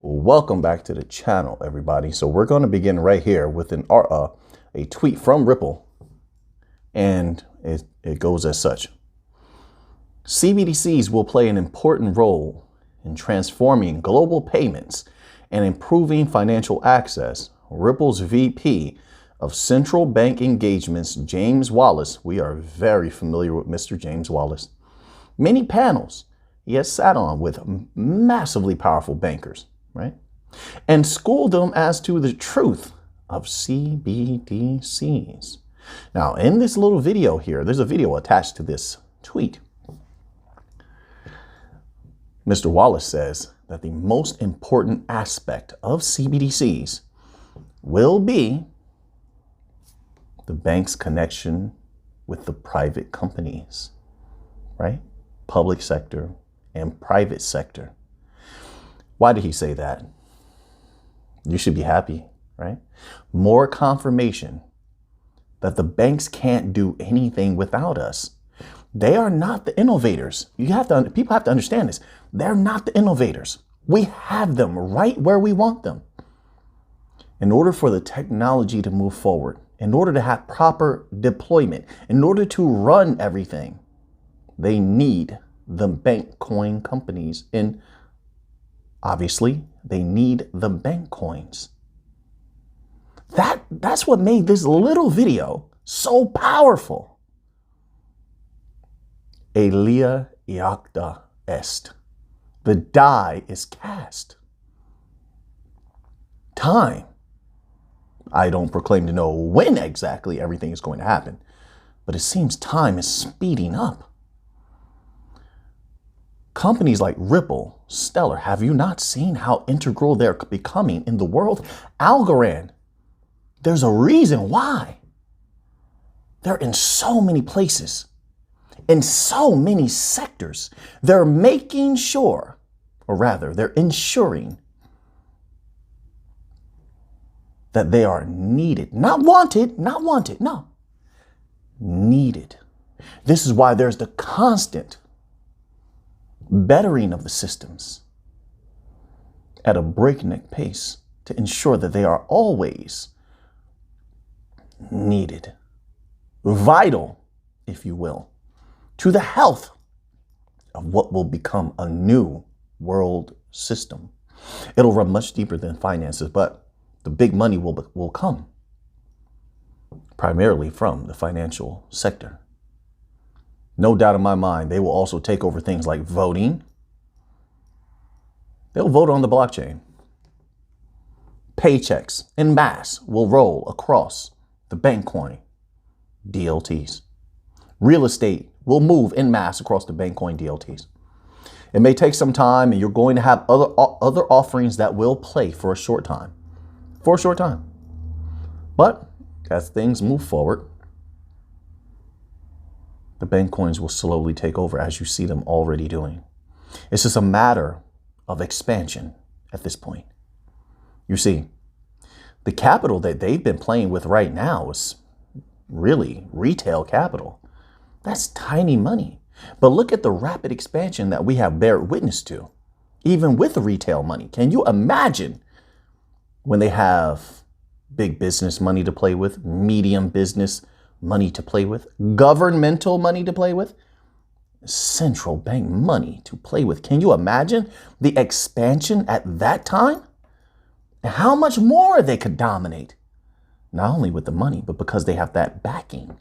Welcome back to the channel, everybody. So we're going to begin right here with a tweet from Ripple, and it goes as such. CBDCs will play an important role in transforming global payments and improving financial access. Ripple's VP of Central Bank Engagements, James Wallace. We are very familiar with Mr. James Wallace. Many panels he has sat on with massively powerful bankers, right? And schooled them as to the truth of CBDCs. Now, in this little video here, there's a video attached to this tweet. Mr. Wallace says that the most important aspect of CBDCs will be the bank's connection with the private companies, right? Public sector and private sector. Why did he say that? You should be happy, right? More confirmation that the banks can't do anything without us. They are not the innovators. People have to understand this. They're not the innovators. We have them right where we want them. In order for the technology to move forward, in order to have proper deployment, in order to run everything, they need the bank coin companies. And obviously, they need the bank coins. That's what made this little video so powerful. Elia iacta est. The die is cast. Time. I don't proclaim to know when exactly everything is going to happen, but it seems time is speeding up. Companies like Ripple, Stellar, have you not seen how integral they're becoming in the world? Algorand, there's a reason why. They're in so many places, in so many sectors. They're making sure, or rather, they're ensuring that they are needed. Not wanted, no. Needed. This is why there's the constant bettering of the systems at a breakneck pace to ensure that they are always needed, vital, if you will, to the health of what will become a new world system. It'll run much deeper than finances, but the big money will come primarily from the financial sector. No doubt in my mind, they will also take over things like voting. They'll vote on the blockchain. Paychecks en masse will roll across the bank coin DLTs. Real estate will move en masse across the bank coin DLTs. It may take some time, and you're going to have other offerings that will play for a short time. But as things move forward, the bank coins will slowly take over, as you see them already doing. It's just a matter of expansion at this point. You see, the capital that they've been playing with right now is really retail capital. That's tiny money. But look at the rapid expansion that we have bear witness to, even with the retail money. Can you imagine when they have big business money to play with, medium business money to play with, governmental money to play with, central bank money to play with? Can you imagine the expansion at that time? And how much more they could dominate, not only with the money, but because they have that backing.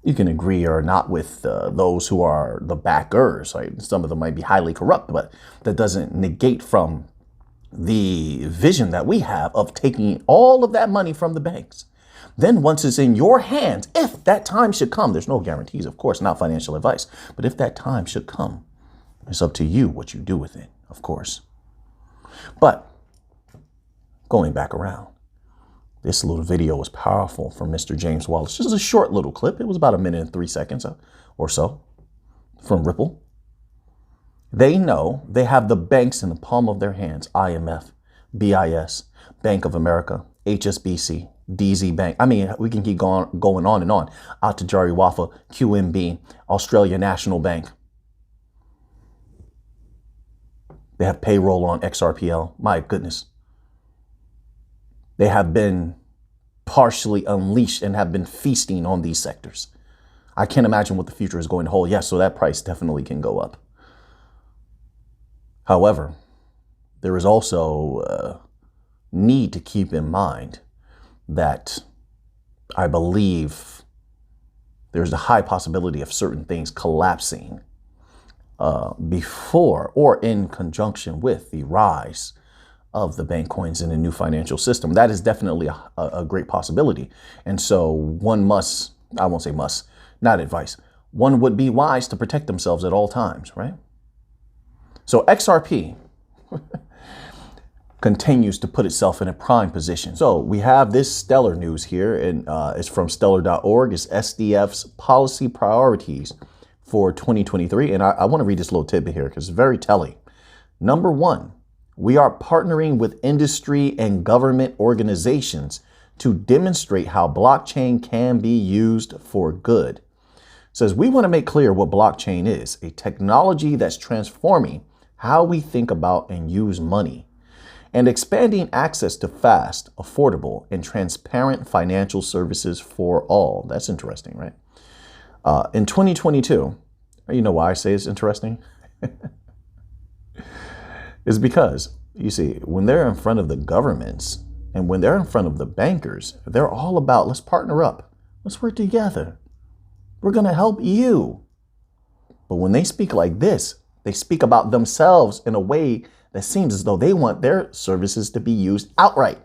You can agree or not with those who are the backers, right? Some of them might be highly corrupt, but that doesn't negate from the vision that we have of taking all of that money from the banks. Then once it's in your hands, if that time should come, there's no guarantees, of course, not financial advice, but if that time should come, it's up to you what you do with it, of course. But going back around, this little video was powerful from Mr. James Wallace. Just a short little clip. It was about 1 minute and 3 seconds or so from Ripple. They know they have the banks in the palm of their hands. IMF, BIS, Bank of America, HSBC, DZ Bank. I mean, we can keep going on and on. Attajari Wafa, QNB, Australia National Bank. They have payroll on XRPL. My goodness. They have been partially unleashed and have been feasting on these sectors. I can't imagine what the future is going to hold. Yes, so that price definitely can go up. However, there is also a need to keep in mind that I believe there's a high possibility of certain things collapsing before or in conjunction with the rise of the bank coins in a new financial system. That is definitely a great possibility. And so one must, I won't say must, not advice, one would be wise to protect themselves at all times, right? So XRP continues to put itself in a prime position. So we have this stellar news here, and it's from stellar.org. It's SDF's policy priorities for 2023. And I want to read this little tidbit here because it's very telling. Number one, we are partnering with industry and government organizations to demonstrate how blockchain can be used for good. It says we want to make clear what blockchain is, a technology that's transforming how we think about and use money, and expanding access to fast, affordable, and transparent financial services for all. That's interesting, right? In 2022, you know why I say it's interesting? It's because, you see, when they're in front of the governments and when they're in front of the bankers, they're all about, let's partner up. Let's work together. We're going to help you. But when they speak like this, they speak about themselves in a way that seems as though they want their services to be used outright.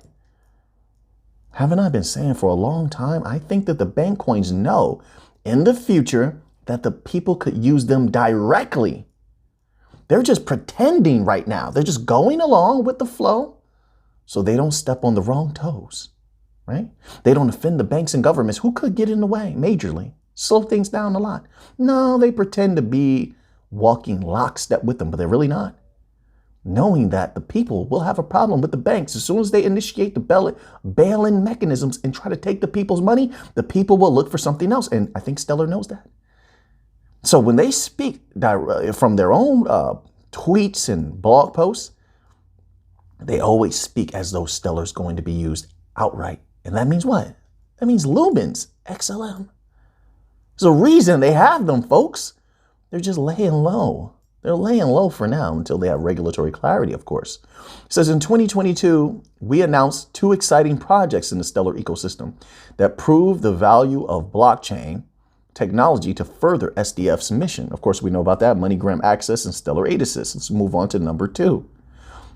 Haven't I been saying for a long time? I think that the bank coins know in the future that the people could use them directly. They're just pretending right now. They're just going along with the flow so they don't step on the wrong toes, right? They don't offend the banks and governments who could get in the way majorly, slow things down a lot. No, they pretend to be walking lockstep with them, but they're really not. Knowing that the people will have a problem with the banks. As soon as they initiate the bail-in mechanisms and try to take the people's money, the people will look for something else. And I think Stellar knows that. So when they speak from their own tweets and blog posts, they always speak as though Stellar's going to be used outright. And that means what? That means Lumens, XLM. There's a reason they have them, folks. They're just laying low. They're laying low for now until they have regulatory clarity, of course. It says in 2022, we announced 2 exciting projects in the Stellar ecosystem that prove the value of blockchain technology to further SDF's mission. Of course, we know about that, MoneyGram Access and Stellar 8 Assist. Let's move on to number 2.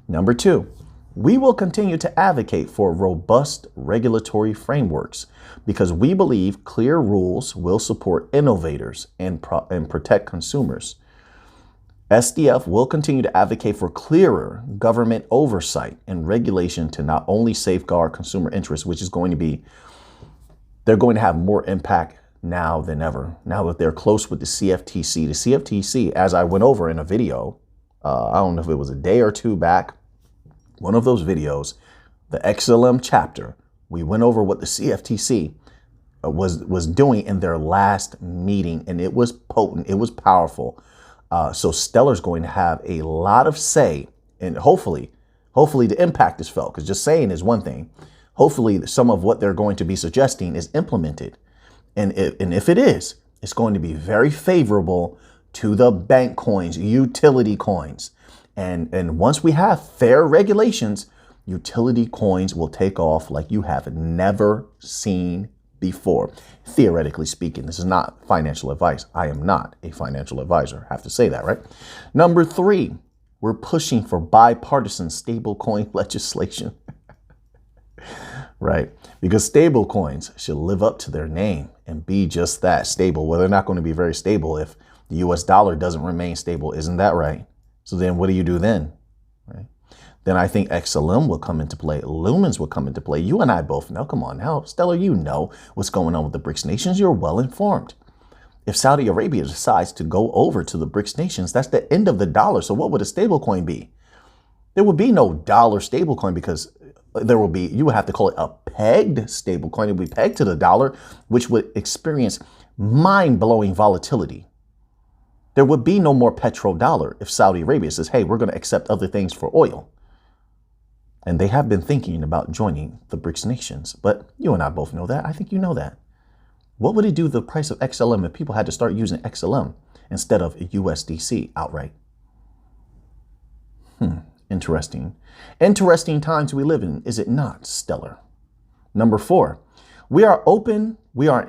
Number 2, we will continue to advocate for robust regulatory frameworks because we believe clear rules will support innovators and protect consumers. SDF will continue to advocate for clearer government oversight and regulation to not only safeguard consumer interests, which is going to be, they're going to have more impact now than ever. Now that they're close with the CFTC. The CFTC, as I went over in a video, I don't know if it was a day or 2 back, one of those videos, the XLM chapter, we went over what the CFTC was doing in their last meeting, and it was potent, it was powerful. So Stellar's going to have a lot of say, and hopefully the impact is felt, because just saying is one thing. Hopefully some of what they're going to be suggesting is implemented. And if it is, it's going to be very favorable to the bank coins, utility coins. And once we have fair regulations, utility coins will take off like you have never seen before. Theoretically speaking, this is not financial advice. I am not a financial advisor. I have to say that, right? Number 3, we're pushing for bipartisan stablecoin legislation. Right? Because stable coins should live up to their name and be just that, stable. Well, they're not going to be very stable if the US dollar doesn't remain stable. Isn't that right? So then what do you do then? Right? Then I think XLM will come into play. Lumens will come into play. You and I both know. Come on now, Stellar, you know what's going on with the BRICS nations. You're well informed. If Saudi Arabia decides to go over to the BRICS nations, that's the end of the dollar. So what would a stable coin be? There would be no dollar stable coin because there will be, you would have to call it a pegged stable coin. It would be pegged to the dollar, which would experience mind-blowing volatility. There would be no more petrodollar if Saudi Arabia says, hey, we're going to accept other things for oil. And they have been thinking about joining the BRICS nations. But you and I both know that. I think you know that. What would it do to the price of XLM if people had to start using XLM instead of USDC outright? Interesting. Interesting times we live in, is it not, Stellar? Number 4, we are open. We are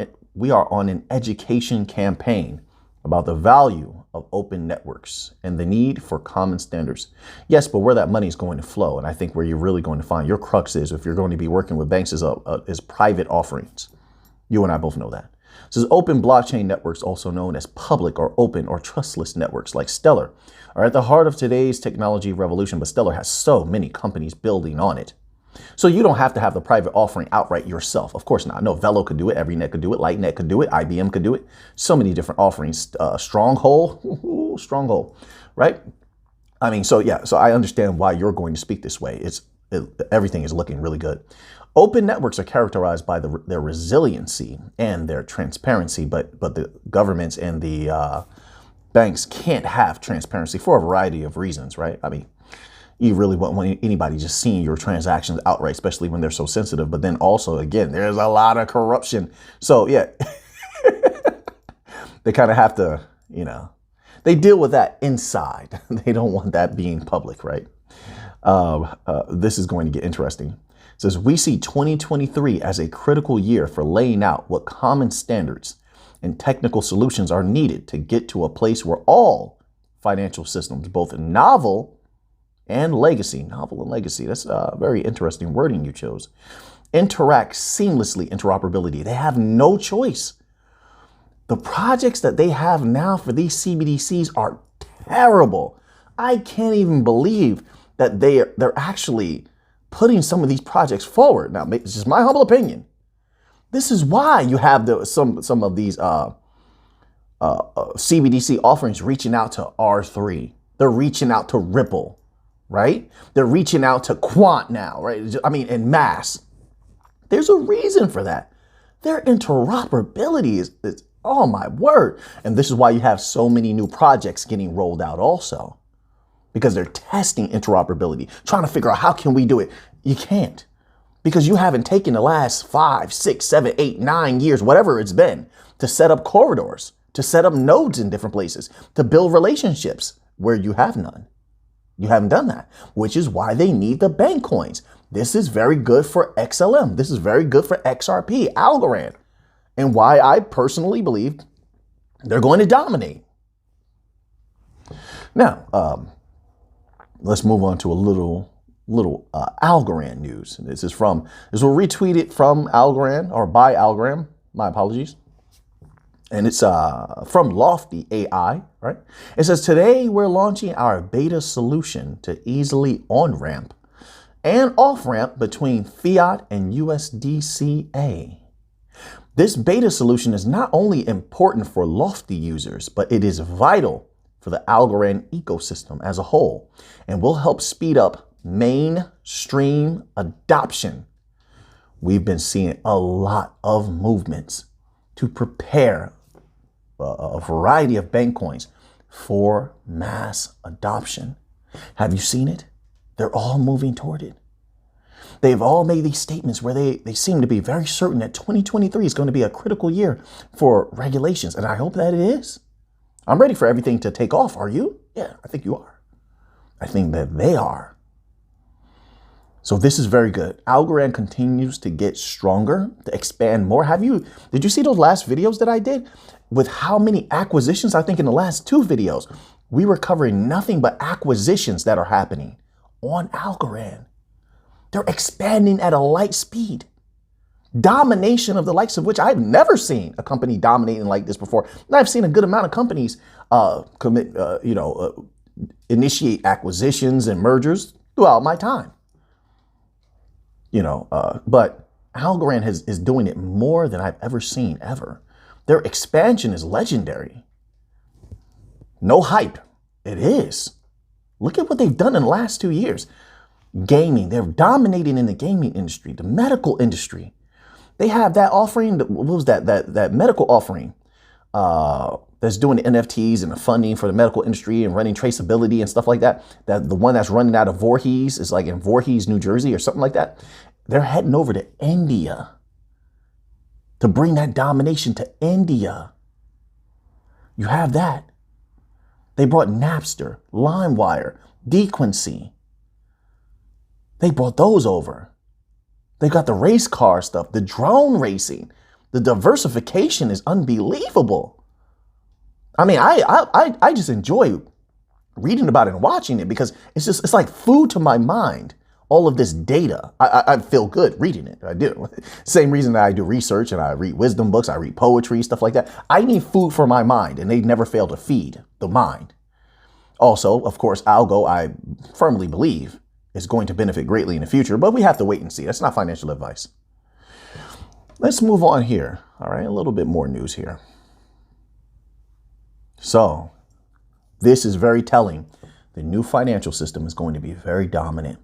on an education campaign about the value of open networks and the need for common standards. Yes, but where that money is going to flow, and I think where you're really going to find your crux is, if you're going to be working with banks, is private offerings. You and I both know that. So open blockchain networks, also known as public or open or trustless networks like Stellar, are at the heart of today's technology revolution, but Stellar has so many companies building on it. So you don't have to have the private offering outright yourself. Of course not. No, Velo could do it. EveryNet could do it. LightNet could do it. IBM could do it. So many different offerings. Stronghold, Stronghold, right? I mean, so yeah, so I understand why you're going to speak this way. Everything is looking really good. Open networks are characterized by their resiliency and their transparency, but the governments and the banks can't have transparency for a variety of reasons, right? I mean, you really won't want anybody just seeing your transactions outright, especially when they're so sensitive. But then also, again, there's a lot of corruption. So yeah, they kind of have to, they deal with that inside. They don't want that being public, right? This is going to get interesting. It says, we see 2023 as a critical year for laying out what common standards and technical solutions are needed to get to a place where all financial systems, both novel and legacy, that's a very interesting wording you chose, interact seamlessly. Interoperability. They have no choice. The projects that they have now for these CBDCs are terrible. I can't even believe that they're actually putting some of these projects forward. Now, it's just my humble opinion. This is why you have some of these CBDC offerings reaching out to R3. They're reaching out to Ripple, right? They're reaching out to Quant now, right? I mean, en masse. There's a reason for that. Their interoperability is oh my word. And this is why you have so many new projects getting rolled out also, because they're testing interoperability, trying to figure out how can we do it. You can't, because you haven't taken the last 5, 6, 7, 8, 9 years, whatever it's been, to set up corridors, to set up nodes in different places, to build relationships where you have none. You haven't done that, which is why they need the bank coins. This is very good for XLM. This is very good for XRP, Algorand, and why I personally believe they're going to dominate. Now, let's move on to a little Algorand news. This was retweeted from Algorand, or by Algorand. My apologies. And it's from Lofty AI, right? It says, today we're launching our beta solution to easily on-ramp and off-ramp between fiat and USDCA. This beta solution is not only important for Lofty users, but it is vital for the Algorand ecosystem as a whole, and will help speed up mainstream adoption. We've been seeing a lot of movements to prepare a variety of bank coins for mass adoption. Have you seen it? They're all moving toward it. They've all made these statements where they seem to be very certain that 2023 is going to be a critical year for regulations. And I hope that it is. I'm ready for everything to take off. Are you? Yeah, I think you are. I think that they are. So this is very good. Algorand continues to get stronger, to expand more. Did you see those last videos that I did with how many acquisitions? I think in the last 2 videos, we were covering nothing but acquisitions that are happening on Algorand. They're expanding at a light speed. Domination of the likes of which I've never seen a company dominating like this before. And I've seen a good amount of companies initiate acquisitions and mergers throughout my time. But Algorand is doing it more than I've ever seen ever. Their expansion is legendary. No hype. It is. Look at what they've done in the last 2 years. Gaming. They're dominating in the gaming industry, the medical industry. They have that offering. What was that medical offering? that's doing the NFTs and the funding for the medical industry and running traceability and stuff like that, that the one that's running out of Voorhees is like in Voorhees, New Jersey or something like that. They're heading over to India to bring that domination to India. You have that. They brought Napster, LimeWire, Dequency. They brought those over. They got the race car stuff, the drone racing. The diversification is unbelievable. I mean, I just enjoy reading about it and watching it because it's like food to my mind. All of this data, I feel good reading it. I do. Same reason that I do research and I read wisdom books, I read poetry, stuff like that. I need food for my mind, and they never fail to feed the mind. Also, of course, algo, I firmly believe, is going to benefit greatly in the future, but we have to wait and see. That's not financial advice. Let's move on here. All right, a little bit more news here. So, this is very telling. The new financial system is going to be very dominant.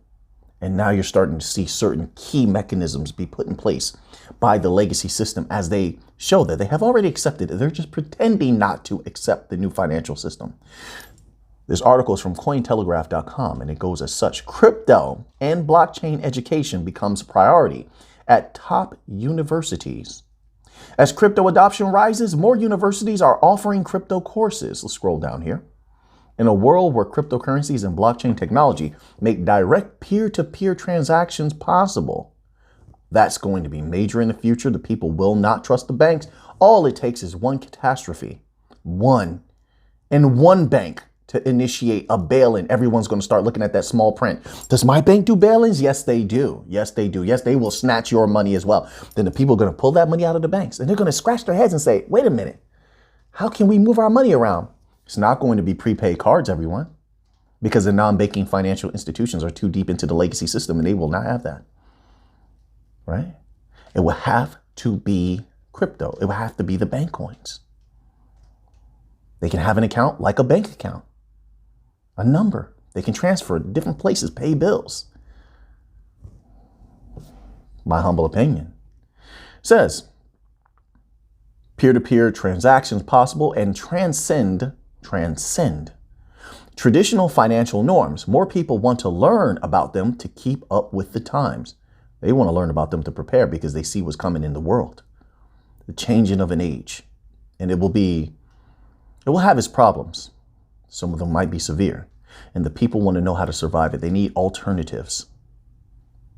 And now you're starting to see certain key mechanisms be put in place by the legacy system as they show that they have already accepted it. They're just pretending not to accept the new financial system. This article is from Cointelegraph.com, and it goes as such. Crypto and blockchain education becomes a priority at top universities. As crypto adoption rises, more universities are offering crypto courses. Let's scroll down here. In a world where cryptocurrencies and blockchain technology make direct peer-to-peer transactions possible, that's going to be major in the future. The people will not trust the banks. All it takes is one catastrophe, one bank to initiate a bail-in. Everyone's going to start looking at that small print. Does my bank do bail-ins? Yes, they do. Yes, they do. Yes, they will snatch your money as well. Then the people are going to pull that money out of the banks, and they're going to scratch their heads and say, wait a minute, how can we move our money around? It's not going to be prepaid cards, everyone, because the non-banking financial institutions are too deep into the legacy system and they will not have that, right? It will have to be crypto. It will have to be the bank coins. They can have an account like a bank account, a number. They can transfer to different places, pay bills. My humble opinion. It says, peer-to-peer transactions possible and transcend traditional financial norms. More people want to learn about them to keep up with the times. They want to learn about them to prepare because they see what's coming in the world. The changing of an age. And it will have its problems. Some of them might be severe. And the people want to know how to survive it. They need alternatives.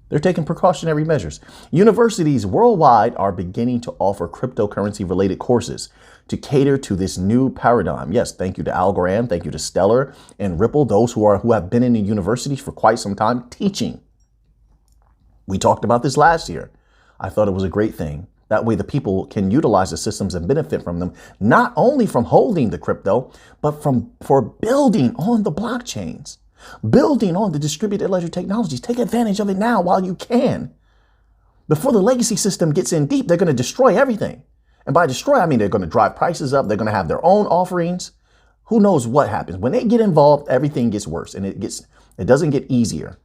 They're taking precautionary measures. Universities worldwide are beginning to offer cryptocurrency related courses to cater to this new paradigm. Yes, thank you to Algorand, thank you to Stellar and Ripple, those who have been in the universities for quite some time teaching. We talked about this last year. I thought it was a great thing. That way the people can utilize the systems and benefit from them, not only from holding the crypto, but for building on the blockchains. Building on the distributed ledger technologies. Take advantage of it now while you can. Before the legacy system gets in deep, they're going to destroy everything. And by destroy, I mean they're going to drive prices up. They're going to have their own offerings. Who knows what happens? When they get involved, everything gets worse. And it doesn't get easier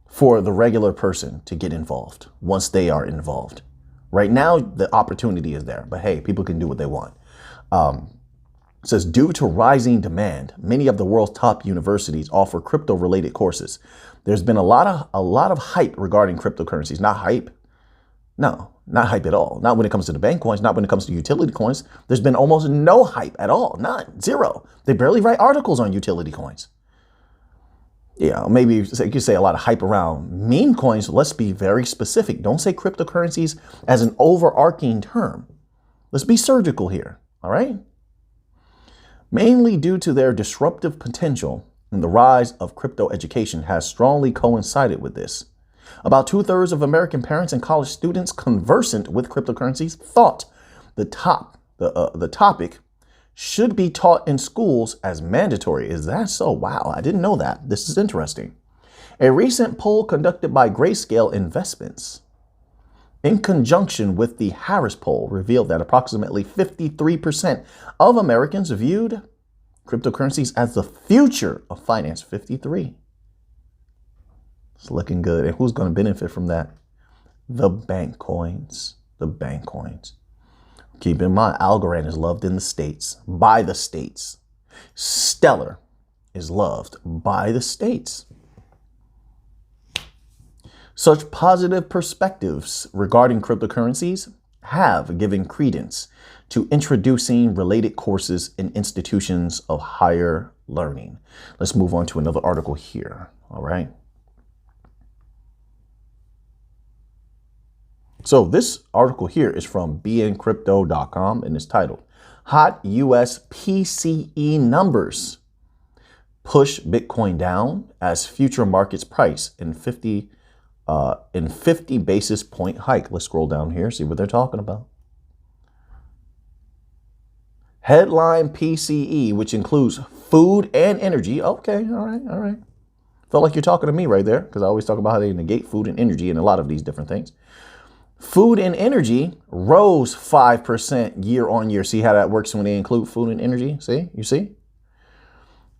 for the regular person to get involved once they are involved. Right now, the opportunity is there. But hey, people can do what they want. It says, due to rising demand, many of the world's top universities offer crypto-related courses. There's been a lot of hype regarding cryptocurrencies. Not hype. No, not hype at all. Not when it comes to the bank coins, not when it comes to utility coins. There's been almost no hype at all. None. Zero. They barely write articles on utility coins. Yeah, maybe you could say a lot of hype around meme coins. Let's be very specific. Don't say cryptocurrencies as an overarching term. Let's be surgical here. All right. Mainly due to their disruptive potential, and the rise of crypto education has strongly coincided with this. About 2/3 of American parents and college students conversant with cryptocurrencies thought the topic should be taught in schools as mandatory. Is that so? Wow, I didn't know that. This is interesting. A recent poll conducted by Grayscale Investments in conjunction with the Harris poll revealed that approximately 53% of Americans viewed cryptocurrencies as the future of finance. 53. It's looking good. And who's going to benefit from that? The bank coins. The bank coins. Keep in mind, Algorand is loved in the States, by the States. Stellar is loved by the States. Such positive perspectives regarding cryptocurrencies have given credence to introducing related courses in institutions of higher learning. Let's move on to another article here. All right. So this article here is from bncrypto.com and it's titled Hot US PCE Numbers Push Bitcoin Down as Future Markets Price in 50 basis point hike. Let's scroll down here, see what they're talking about. Headline PCE, which includes food and energy. Okay, all right. Felt like you're talking to me right there, because I always talk about how they negate food and energy and a lot of these different things. Food and energy rose 5% year on year. See how that works when they include food and energy? See, you see?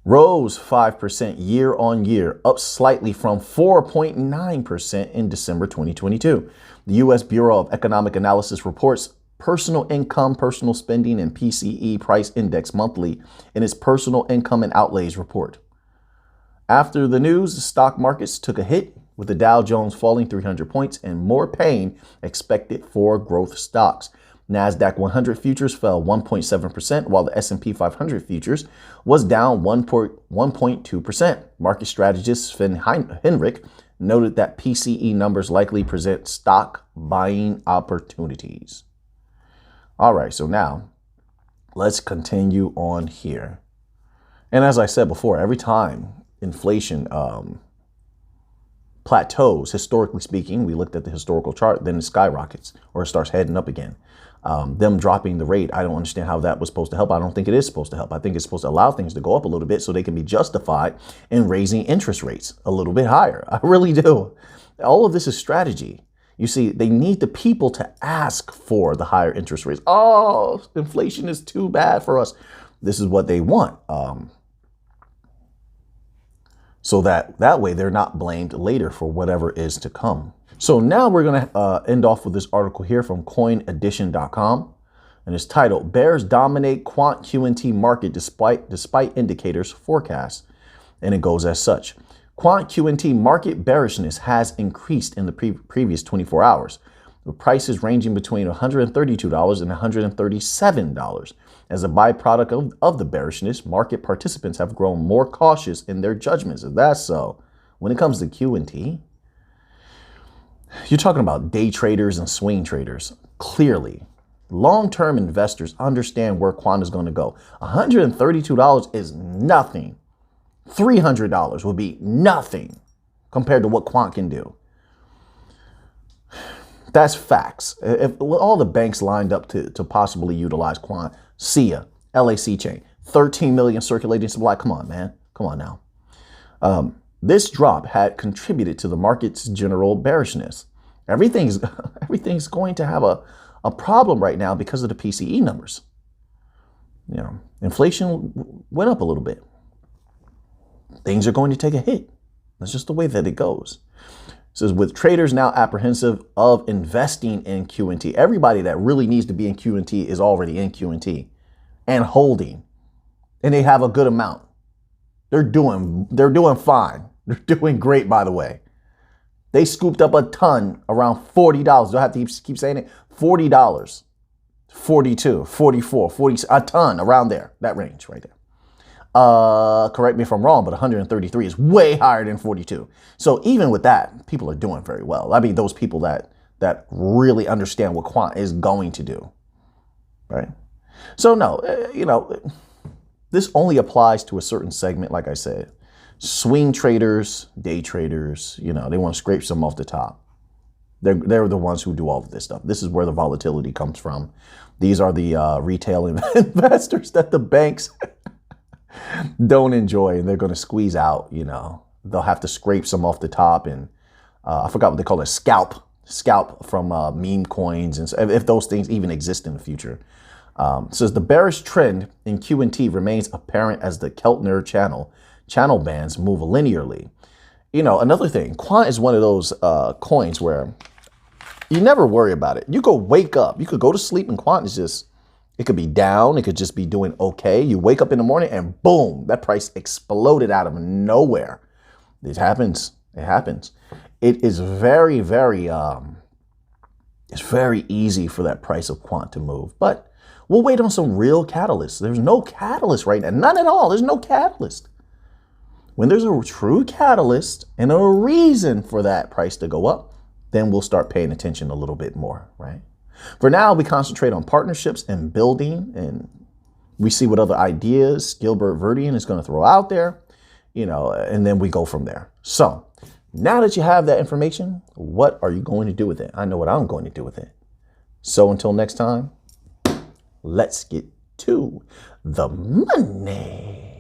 Rose 5% year on year, up slightly from 4.9% in December 2022. The U.S. Bureau of Economic Analysis reports personal income, personal spending, and PCE price index monthly in its personal income and outlays report. After the news, the stock markets took a hit, with the Dow Jones falling 300 points and more pain expected for growth stocks. NASDAQ 100 futures fell 1.7%, while the S&P 500 futures was down 1.2%. Market strategist Sven Henrich noted that PCE numbers likely present stock buying opportunities. All right, so now let's continue on here. And as I said before, every time inflation plateaus, historically speaking, we looked at the historical chart, then it skyrockets or it starts heading up again. Them dropping the rate, I don't understand how that was supposed to help. I don't think it is supposed to help. I think it's supposed to allow things to go up a little bit so they can be justified in raising interest rates a little bit higher. I really do. All of this is strategy. You see, they need the people to ask for the higher interest rates. Oh, inflation is too bad for us. This is what they want. So that way they're not blamed later for whatever is to come. So now we're going to end off with this article here from coinedition.com. And it's titled, Bears Dominate Quant QNT Market Despite Indicators Forecast. And it goes as such. Quant QNT market bearishness has increased in the previous 24 hours, with prices ranging between $132 and $137. As a byproduct of the bearishness, market participants have grown more cautious in their judgments. If that's so, when it comes to QNT, you're talking about day traders and swing traders. Clearly, long-term investors understand where Quant is going to go. $132 is nothing. $300 will be nothing compared to what Quant can do. That's facts. If all the banks lined up to possibly utilize Quant, SIA, LAC chain, 13 million circulating supply. Come on, man. Come on now. This drop had contributed to the market's general bearishness. Everything's going to have a problem right now because of the PCE numbers. You know, inflation went up a little bit. Things are going to take a hit. That's just the way that it goes. It says, with traders now apprehensive of investing in QNT, everybody that really needs to be in QNT is already in QNT and holding, and they have a good amount. They're doing fine. They're doing great, by the way. They scooped up a ton around $40. Don't have to keep saying it. $40, 42, 44, 40, a ton around there, that range right there. Correct me if I'm wrong, but 133 is way higher than 42. So even with that, people are doing very well. I mean, those people that really understand what Quant is going to do, right? So no, this only applies to a certain segment. Like I said, swing traders, day traders, they want to scrape some off the top. They're the ones who do all of this stuff. This is where the volatility comes from. These are the retail investors that the banks don't enjoy, and they're going to squeeze out. They'll have to scrape some off the top, and I forgot what they call it, scalp from meme coins, and if those things even exist in the future. Says the bearish trend in QNT remains apparent as the Keltner channel bands move linearly. Another thing, Quant is one of those coins where you never worry about it. You go wake up, you could go to sleep, and Quant is just It could be down. It could just be doing okay. You wake up in the morning and boom, that price exploded out of nowhere. It happens. It happens. It is very, very, it's very easy for that price of Quant to move. But we'll wait on some real catalysts. There's no catalyst right now. None at all. There's no catalyst. When there's a true catalyst and a reason for that price to go up, then we'll start paying attention a little bit more, right? For now, we concentrate on partnerships and building, and we see what other ideas Gilbert Verdian is going to throw out there, and then we go from there. So now that you have that information, what are you going to do with it? I know what I'm going to do with it. So until next time, let's get to the money.